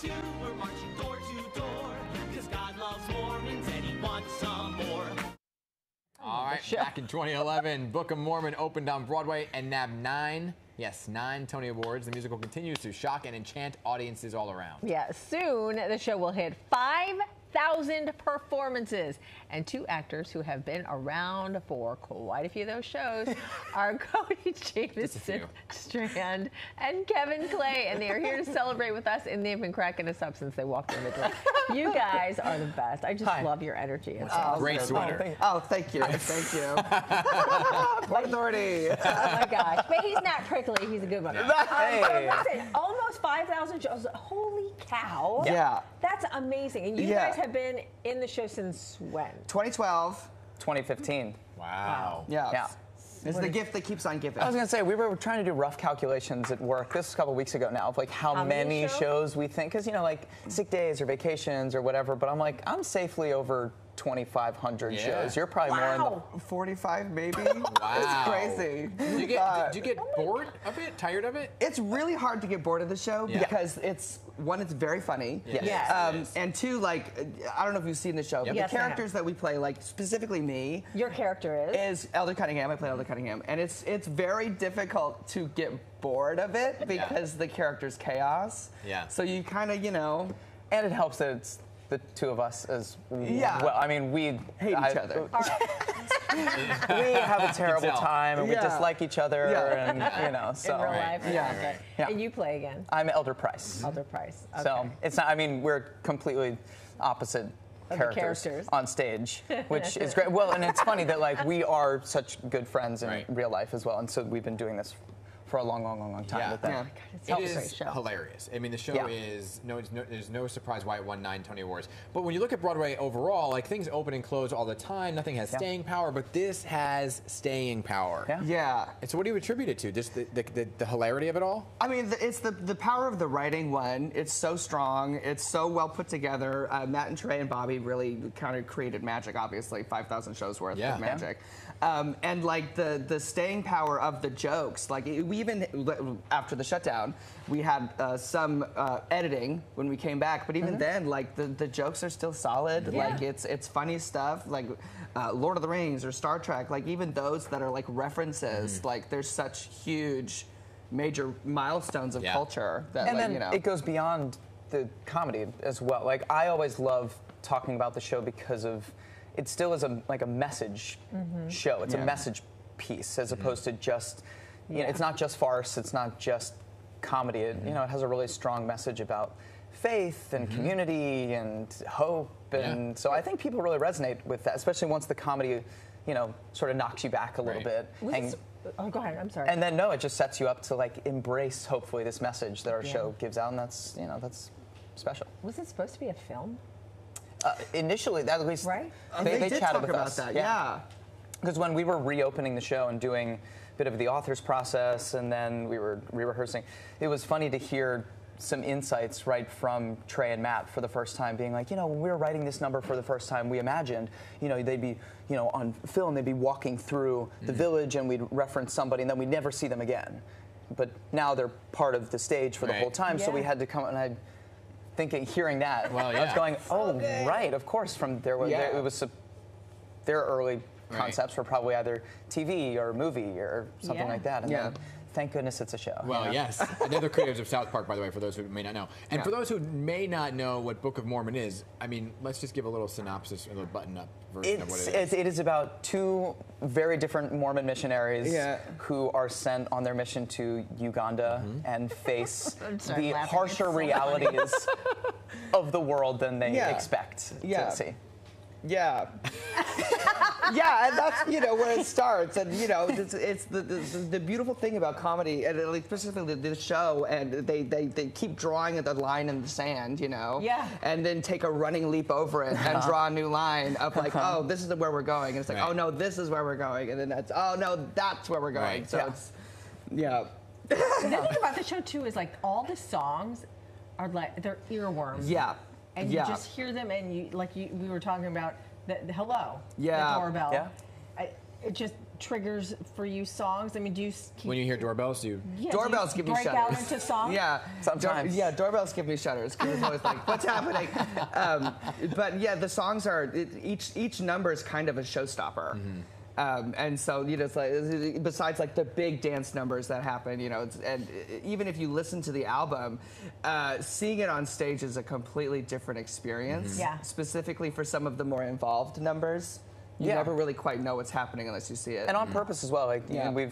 too. We're marching door to door, because God loves Mormons and he wants some more. All right, back in 2011, Book of Mormon opened on Broadway and nabbed 9 Tony Awards. The musical continues to shock and enchant audiences all around. Yeah, soon the show will hit 5,000 performances. And 2 actors who have been around for quite a few of those shows are Cody Jamieson Strand and Kevin Clay. And they are here to celebrate with us, and they've been cracking us up since they walked in the door. You guys are the best. I just love your energy. It's awesome. Great sweater. Oh, thank you. Thank you. What authority. Oh, my gosh. But he's not prickly. He's a good one. Hey. Listen, almost 5,000 shows. Holy cow. Yeah. That's amazing. And you guys have been in the show since when? 2012. 2015. Wow. Yeah. It's the gift that keeps on giving. I was going to say, we were trying to do rough calculations at work. This was a couple weeks ago now of like how many shows we think, because, you know, like sick days or vacations or whatever. But I'm like, I'm safely over 2,500 shows. You're probably more in the 45 maybe. Wow. It's crazy. Do you get bored of it? Tired of it? It's really hard to get bored of the show because it's very funny. Yes. And 2, like, I don't know if you've seen the show, but Yes, the characters that we play, like specifically me. Your character is Elder Cunningham. I play Elder Cunningham, and it's very difficult to get bored of it because the character's chaos. Yeah. So you kind of, you know. And it helps that it's the 2 of us as Yeah. well. I mean, we hate each other. We have a terrible time, and we dislike each other, and you know. So in real life. Yeah. And you play again. I'm Elder Price. Elder Price. Okay. So it's not. I mean, we're completely opposite characters on stage, which is great. Well, and it's funny that like we are such good friends in real life as well, and so we've been doing this for a long time with them. It is hilarious. I mean, the show is there's no surprise why it won 9 Tony Awards. But when you look at Broadway overall, like things open and close all the time. Nothing has staying power, but this has staying power. Yeah. And so, what do you attribute it to? Just the hilarity of it all? I mean, it's the power of the writing. One, it's so strong. It's so well put together. Matt and Trey and Bobby really kind of created magic. Obviously, 5,000 shows worth of magic. And like the staying power of the jokes. Like we even after the shutdown, we had some editing when we came back. But even then, like the jokes are still solid. Like it's funny stuff. Like Lord of the Rings or Star Trek. Like even those that are like references. Like there's such huge, major milestones of culture that and like, then you know. it goes beyond the comedy as well. Like I always love talking about the show because of it still is a message show. It's a message piece as opposed to just you know, it's not just farce, it's not just comedy. It, you know, it has a really strong message about faith and community and hope, and so I think people really resonate with that, especially once the comedy, you know, sort of knocks you back a little bit. Oh, go ahead. I'm sorry. And then it just sets you up to like embrace hopefully this message that our show gives out, and that's that's special. Was it supposed to be a film? Initially, at least they they did chatted talk with about us. that. Yeah. Because when we were reopening the show and doing a bit of the author's process, and then we were re-rehearsing, it was funny to hear some insights right from Trey and Matt for the first time, being like, you know, when we were writing this number for the first time, we imagined, you know, they'd be, you know, on film, they'd be walking through the village, and we'd reference somebody, and then we'd never see them again. But now they're part of the stage for the whole time, so we had to come, and hearing that, I was going, right, of course, from there, it was their early concepts were probably either TV or movie or something like that. And then, thank goodness it's a show. Well, yes. And they're the creators of South Park, by the way, for those who may not know. And for those who may not know what Book of Mormon is, I mean, let's just give a little synopsis, a little button-up version of what it is. It is about 2 very different Mormon missionaries who are sent on their mission to Uganda and face the harsher realities of the world than they expect to see. Yeah. Yeah, and that's, you know, where it starts. And, you know, it's the beautiful thing about comedy, and specifically this show, and they keep drawing the line in the sand, you know? Yeah. And then take a running leap over it and draw a new line of like, oh, this is where we're going. And it's like, oh, no, this is where we're going. And then that's, oh, no, that's where we're going. So it's, The thing about the show, too, is like all the songs are like, they're earworms. Yeah. And you just hear them, and we were talking about the hello, the Yeah. doorbell. Yeah. It just triggers for you songs? I mean, do you when you hear doorbells, doorbells give me shudders. Break out into song? Yeah, sometimes. Doorbells give me shudders because it's always like, what's happening? But yeah, the songs are each number is kind of a showstopper. And so, you know, it's like, besides like the big dance numbers that happen, you know, and even if you listen to the album, seeing it on stage is a completely different experience. Yeah. Specifically for some of the more involved numbers, you never really quite know what's happening unless you see it. And on purpose as well. Like, you know,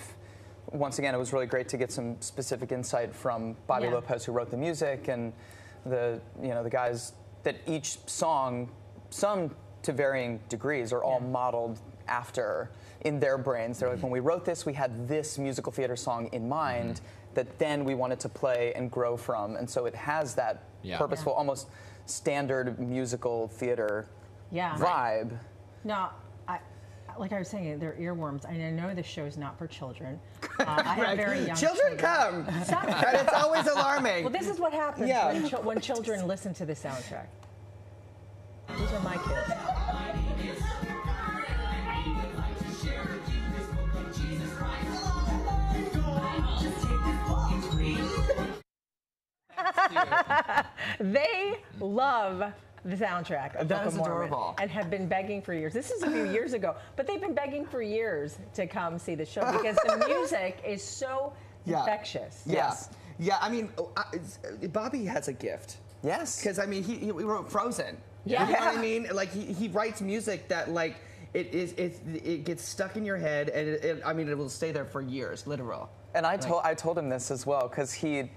once again, it was really great to get some specific insight from Bobby Lopez, who wrote the music, and the guys that each song, some to varying degrees, are all modeled after in their brains. They're like, when we wrote this, we had this musical theater song in mind that then we wanted to play and grow from. And so it has that purposeful, almost standard musical theater vibe. Now, like I was saying, they're earworms. I know this show is not for children. I have very young children. Come, and it's always alarming. Well, this is what happens when children listen to the soundtrack. These are my kids. They love the soundtrack of Book of Mormon adorable. And have been begging for years. This is a few years ago, but they've been begging for years to come see the show because the music is so infectious. Yeah. I mean, Bobby has a gift. Yes. Because I mean, he wrote Frozen. Yeah. You know what I mean? Like he writes music that like it gets stuck in your head, and I mean, it will stay there for years, literal. And I told him this as well because he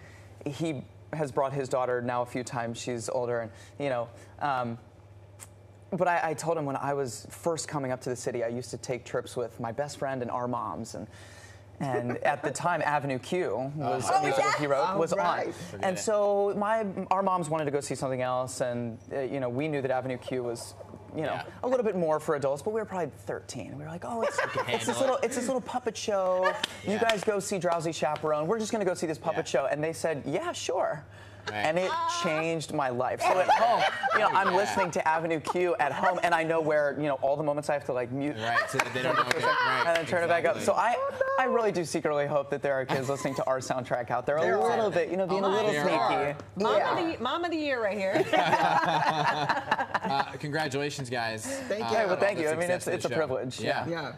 has brought his daughter now a few times. She's older, and you know. But I told him when I was first coming up to the city, I used to take trips with my best friend and our moms, and at the time, Avenue Q was a musical he wrote was on, and so our moms wanted to go see something else, and you know, we knew that Avenue Q was, you know, a little bit more for adults, but we were probably 13. We were like, oh, it's this little puppet show. You guys go see Drowsy Chaperone. We're just gonna go see this puppet show, and they said, yeah, sure. And it changed my life. So at home, you know, I'm listening to Avenue Q at home, and I know where, you know, all the moments I have to like mute, so that they don't know and then turn it back up. So I really do secretly hope that there are kids listening to our soundtrack out there a little bit, you know, being a little sneaky. Mom of the year right here. Congratulations, guys. Thank you. Well, thank you. I mean, it's a privilege. Yeah.